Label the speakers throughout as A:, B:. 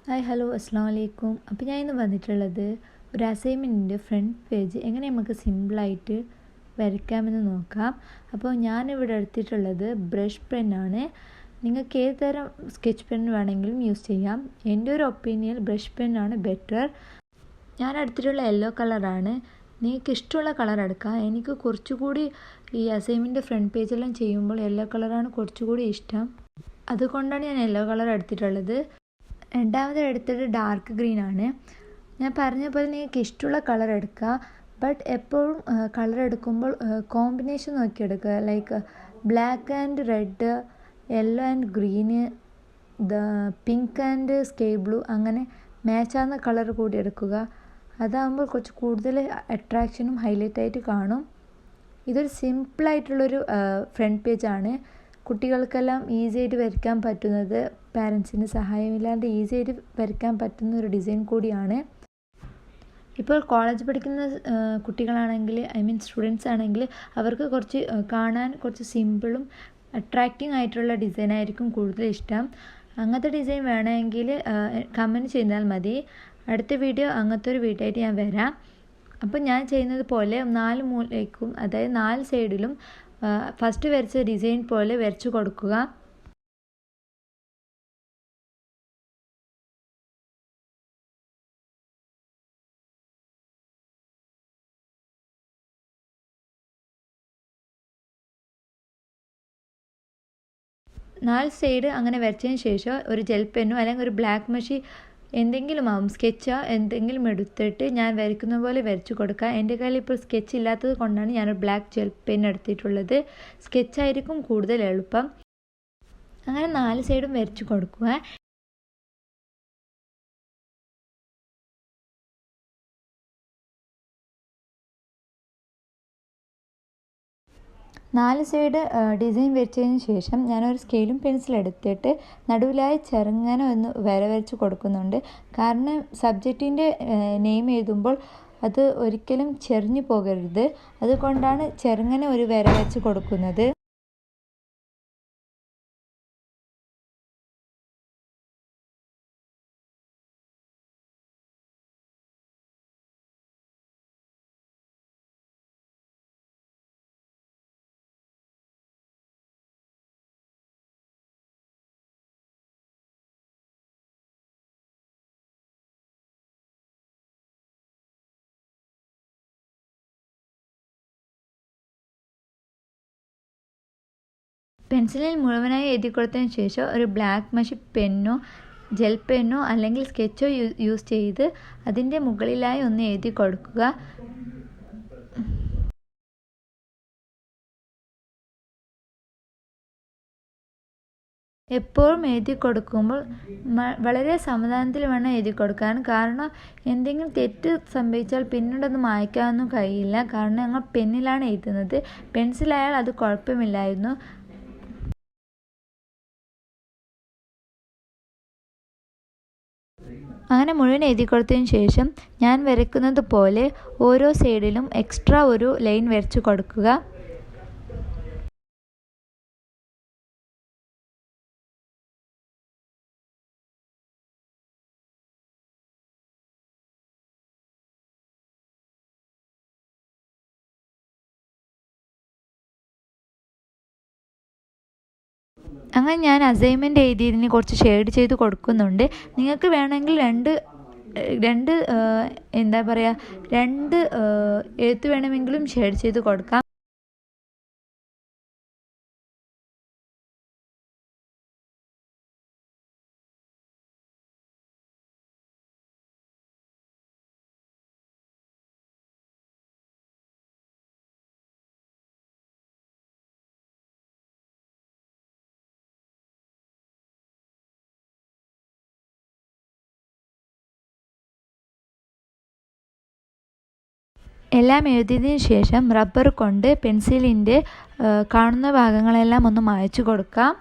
A: Hi hello അസ്സാം വലൈക്കും. അപ്പോൾ ഞാൻ ഇന്ന് വന്നിട്ടുള്ളത് ഒരു അസൈൻമെൻറ്റിൻ്റെ ഫ്രണ്ട് പേജ് എങ്ങനെ നമുക്ക് സിമ്പിളായിട്ട് വരയ്ക്കാമെന്ന് നോക്കാം. അപ്പോൾ ഞാനിവിടെ എടുത്തിട്ടുള്ളത് ബ്രഷ് പെന്നാണ്. നിങ്ങൾക്ക് ഏത് തരം സ്കെച്ച് പെൻ വേണമെങ്കിലും യൂസ് ചെയ്യാം. എൻ്റെ ഒരു ഒപ്പീനിയൻ ബ്രഷ് പെന്നാണ് ബെറ്റർ. ഞാൻ എടുത്തിട്ടുള്ള യെല്ലോ കളറാണ്. നിങ്ങൾക്ക് ഇഷ്ടമുള്ള കളർ എടുക്കാം. എനിക്ക് കുറച്ചുകൂടി ഈ അസൈൻമെൻറ്റ് ഫ്രണ്ട് പേജെല്ലാം ചെയ്യുമ്പോൾ യെല്ലോ കളറാണ് കുറച്ചുകൂടി ഇഷ്ടം. അതുകൊണ്ടാണ് ഞാൻ യെല്ലോ കളർ എടുത്തിട്ടുള്ളത്. രണ്ടാമത് എടുത്തത് ഡാർക്ക് ഗ്രീൻ ആണ്. ഞാൻ പറഞ്ഞ പോലെ നിങ്ങൾക്ക് ഇഷ്ടമുള്ള കളർ എടുക്കുക. ബട്ട് എപ്പോഴും കളർ എടുക്കുമ്പോൾ കോമ്പിനേഷൻ നോക്കി എടുക്കുക. Like black and red, yellow and green, pink and sky blue, അങ്ങനെ മാച്ചാകുന്ന കളർ കൂടി എടുക്കുക. അതാകുമ്പോൾ കുറച്ച് കൂടുതൽ അട്രാക്ഷനും ഹൈലൈറ്റായിട്ട് കാണും. ഇതൊരു സിമ്പിളായിട്ടുള്ളൊരു ഫ്രണ്ട് പേജാണ്. കുട്ടികൾക്കെല്ലാം ഈസി ആയിട്ട് വരയ്ക്കാൻ പറ്റുന്നത്, പാരൻസിൻ്റെ സഹായമില്ലാതെ ഈസി ആയിട്ട് വരയ്ക്കാൻ പറ്റുന്ന ഒരു ഡിസൈൻ കൂടിയാണ്. ഇപ്പോൾ കോളേജ് പഠിക്കുന്ന കുട്ടികളാണെങ്കിൽ സ്റ്റുഡൻസ് ആണെങ്കിൽ അവർക്ക് കുറച്ച് കാണാൻ കുറച്ച് സിമ്പിളും അട്രാക്റ്റിംഗ് ആയിട്ടുള്ള ഡിസൈനായിരിക്കും കൂടുതൽ ഇഷ്ടം. അങ്ങനത്തെ ഡിസൈൻ വേണമെങ്കിൽ കമൻറ്റ് ചെയ്താൽ മതി. അടുത്ത വീഡിയോ അങ്ങനത്തെ ഒരു വീഡിയോ ആയിട്ട് ഞാൻ വരാം. അപ്പോൾ ഞാൻ ചെയ്യുന്നത് പോലെ 4 മൂലയ്ക്കും, അതായത് 4 സൈഡിലും ഫസ്റ്റ് വരച്ച ഡിസൈൻ പോലെ വരച്ചു കൊടുക്കുക. നാല് സൈഡ് അങ്ങനെ വരച്ചതിന് ശേഷം ഒരു ജെൽ പെന്നോ അല്ലെങ്കിൽ ഒരു ബ്ലാക്ക് മഷി എന്തെങ്കിലും ആവും, സ്കെച്ചോ എന്തെങ്കിലും എടുത്തിട്ട് ഞാൻ വരയ്ക്കുന്ന പോലെ വരച്ചു കൊടുക്കുക. എൻ്റെ കയ്യിൽ ഇപ്പോൾ സ്കെച്ച് ഇല്ലാത്തത് കൊണ്ടാണ് ഞാനൊരു ബ്ലാക്ക് ജെൽ പെൻ എടുത്തിട്ടുള്ളത്. സ്കെച്ചായിരിക്കും കൂടുതൽ എളുപ്പം. അങ്ങനെ 4 സൈഡും വരച്ചു കൊടുക്കുക. നാല് സൈഡ് ഡിസൈൻ വരച്ചതിന് ശേഷം ഞാനൊരു സ്കെയിലും പെൻസിലും എടുത്തിട്ട് നടുവിലായി ചെറുങ്ങനെ ഒന്ന് വരച്ച് കൊടുക്കുന്നുണ്ട്. കാരണം സബ്ജക്റ്റിൻ്റെ നെയിം എഴുതുമ്പോൾ അത് ഒരിക്കലും ചെറിഞ്ഞു പോകരുത്. അതുകൊണ്ടാണ് ചെറുങ്ങനെ ഒരു വര വെച്ച് കൊടുക്കുന്നത്. പെൻസിലിൽ മുഴുവനായി എഴുതി കൊടുത്തതിന് ശേഷം ഒരു ബ്ലാക്ക് മഷി പെന്നോ ജെൽ പെന്നോ അല്ലെങ്കിൽ സ്കെച്ചോ യൂസ് ചെയ്ത് അതിൻ്റെ മുകളിലായി ഒന്ന് എഴുതി കൊടുക്കുക. എപ്പോഴും എഴുതി കൊടുക്കുമ്പോൾ വളരെ സാവധാനത്തിൽ വേണം എഴുതി കൊടുക്കാൻ. കാരണം എന്തെങ്കിലും തെറ്റ് സംഭവിച്ചാൽ പിന്നീടൊന്നും മായ്ക്കാനൊന്നും കഴിയില്ല. കാരണം ഞങ്ങൾ പെന്നിലാണ് എഴുതുന്നത്. പെൻസിലായാൽ അത് കുഴപ്പമില്ലായിരുന്നു. അങ്ങനെ മുഴുവൻ എഴുതി കൊടുത്തതിന് ശേഷം ഞാൻ വരയ്ക്കുന്നത് പോലെ ഓരോ സൈഡിലും എക്സ്ട്രാ ഒരു ലൈൻ വരച്ചു കൊടുക്കുക. അങ്ങനെ ഞാൻ അസൈൻമെൻറ്റ് എഴുതിയതിന് കുറച്ച് ഷെയ്ഡ് ചെയ്ത് കൊടുക്കുന്നുണ്ട്. നിങ്ങൾക്ക് വേണമെങ്കിൽ രണ്ട് എന്താ പറയുക, രണ്ട് എഴുത്ത് വേണമെങ്കിലും ഷെയ്ഡ് ചെയ്ത് കൊടുക്കാം. എല്ലാം എഴുതിയതിന് ശേഷം റബ്ബർ കൊണ്ട് പെൻസിലിൻ്റെ കാണുന്ന ഭാഗങ്ങളെല്ലാം ഒന്ന് മായ്ച്ചു കൊടുക്കാം.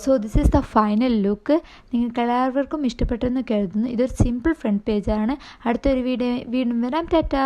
A: So this is the final look. നിങ്ങൾക്ക് എല്ലാവർക്കും ഇഷ്ടപ്പെട്ടെന്ന് കരുതുന്നു. ഇതൊരു സിമ്പിൾ ഫ്രണ്ട് പേജാണ്. അടുത്തൊരു വീഡിയോ വീണ്ടും വരാം. ടാറ്റാ.